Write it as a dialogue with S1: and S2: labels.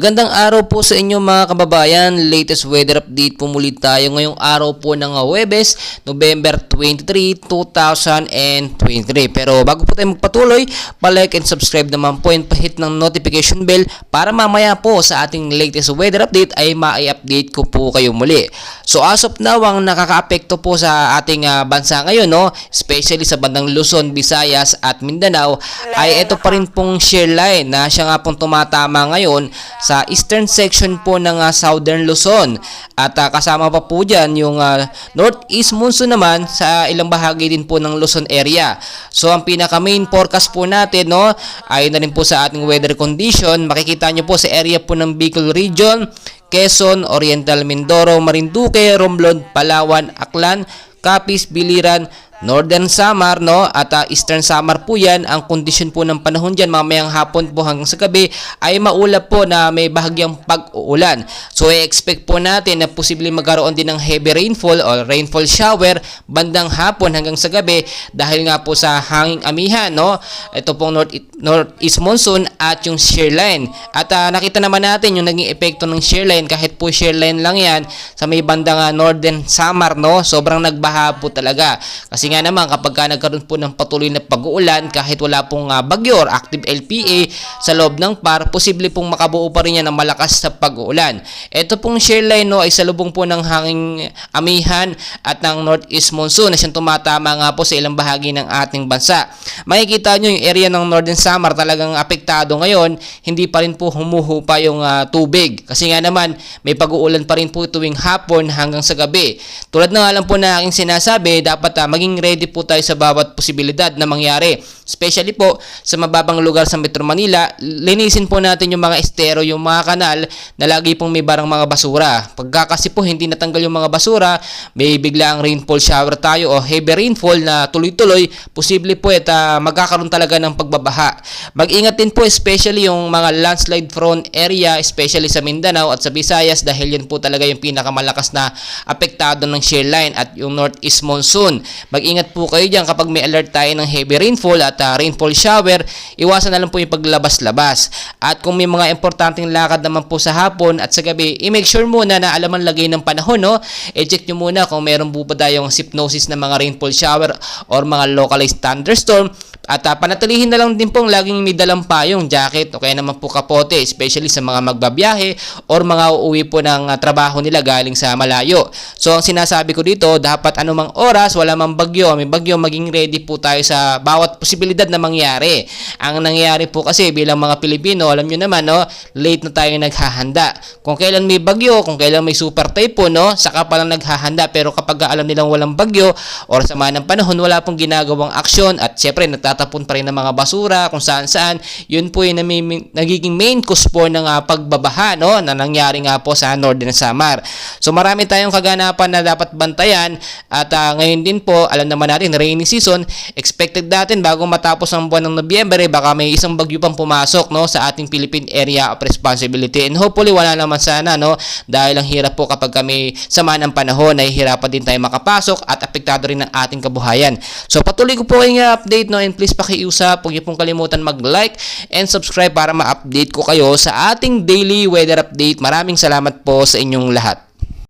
S1: Magandang araw po sa inyo mga kababayan. Latest weather update po muli tayo ngayong araw po ng Huwebes, November 23, 2023. Pero bago po tayo magpatuloy, pa-like and subscribe naman po and pa-hit ng notification bell para mamaya po sa ating latest weather update ay ma-update ko po kayo muli. So as of now, ang nakaka-apekto po sa ating bansa ngayon, no, especially sa bandang Luzon, Visayas at Mindanao, ay ito pa rin pong shear line na siya nga pong tumatama ngayon sa eastern section po ng southern Luzon. At kasama pa po dyan yung northeast monsoon naman sa ilang bahagi din po ng Luzon area. So ang pinaka main forecast po natin, no, ay na rin po sa ating weather condition. Makikita nyo po sa area po ng Bicol region, Quezon, Oriental Mindoro, Marinduque, Romblon, Palawan, Aklan, Capiz, Biliran, Northern Samar, no, at Eastern Samar po yan. Ang kondisyon po ng panahon dyan mamayang hapon po hanggang sa gabi ay maulap po na may bahagyang pag-uulan. So i-expect po natin na posibleng magkaroon din ng heavy rainfall or rainfall shower bandang hapon hanggang sa gabi dahil nga po sa hanging amihan, no. Ito pong northeast monsoon at yung shear line. At nakita naman natin yung naging epekto ng shear line, kahit po shear line lang yan sa may bandang Northern Samar, no. Sobrang nagbaha po talaga. Kasi nga naman kapag nagkaroon po ng patuloy na pag-uulan kahit wala pong bagyo or active LPA sa loob ng PAR, posible pong makabuo pa rin yan ng malakas na pag-uulan. Ito pong shear line, no, ay salubong po ng hanging amihan at ng northeast monsoon na siyang tumatama nga po sa ilang bahagi ng ating bansa. Makikita nyo yung area ng Northern Samar talagang apektado ngayon, hindi pa rin po humuhupa yung tubig. Kasi nga naman may pag-uulan pa rin po tuwing hapon hanggang sa gabi. Tulad na nga lang po na aking sinasabi, dapat maging ready po tayo sa bawat posibilidad na mangyari. Especially po sa mababang lugar sa Metro Manila, linisin po natin yung mga estero, yung mga kanal na lagi pong may barang mga basura. Pagka kasi po hindi natanggal yung mga basura, may biglaang rainfall shower tayo o heavy rainfall na tuloy-tuloy, posible po magkakaroon talaga ng pagbabaha. Mag-ingat din po especially yung mga landslide prone area, especially sa Mindanao at sa Visayas dahil yan po talaga yung pinakamalakas na apektado ng shear line at yung northeast monsoon. Mag-ingat po kayo dyan kapag may alert tayo ng heavy rainfall at rainfall shower, iwasan na lang po yung paglabas-labas. At kung may mga importanteng lakad naman po sa hapon at sa gabi, i-make sure muna na alam ang lagay ng panahon, no? I-check nyo muna kung meron po ba tayong hypnosis na mga rainfall shower or mga localized thunderstorm. At panatilihin na lang din pong laging may dalang payong, jacket o kaya naman po kapote, especially sa mga magbabiyahe or mga uuwi po ng trabaho nila galing sa malayo. So ang sinasabi ko dito, dapat anumang oras, wala mang bagyo, may bagyo, maging ready po tayo sa bawat posibilidad na mangyari. Ang nangyayari po kasi bilang mga Pilipino, alam nyo naman, no, late na tayo naghahanda. Kung kailan may bagyo, kung kailan may super typhoon, no, saka pa lang naghahanda. Pero kapag alam nilang walang bagyo or sama ng panahon, wala pong ginagawang aksyon at syempre nagtatapon pa rin ng mga basura kung saan-saan, yun po yung nagiging main cause po ng pagbabaha, no, na nangyari nga po sa Northern Samar. So marami tayong kaganapan na dapat bantayan at ngayon din po, alam naman natin, rainy season, expected natin bago matapos ang buwan ng Nobyembre, baka may isang bagyo pang pumasok, no, sa ating Philippine Area of Responsibility. And hopefully wala naman sana, no, dahil ang hirap po kapag kami sama ng panahon, nahihirapan din tayo makapasok at apektado rin ang ating kabuhayan. So patuloy ko po kayong update, no, and please pakiusap, huwag niyo pong kalimutan mag-like and subscribe para ma-update ko kayo sa ating daily weather update. Maraming salamat po sa inyong lahat.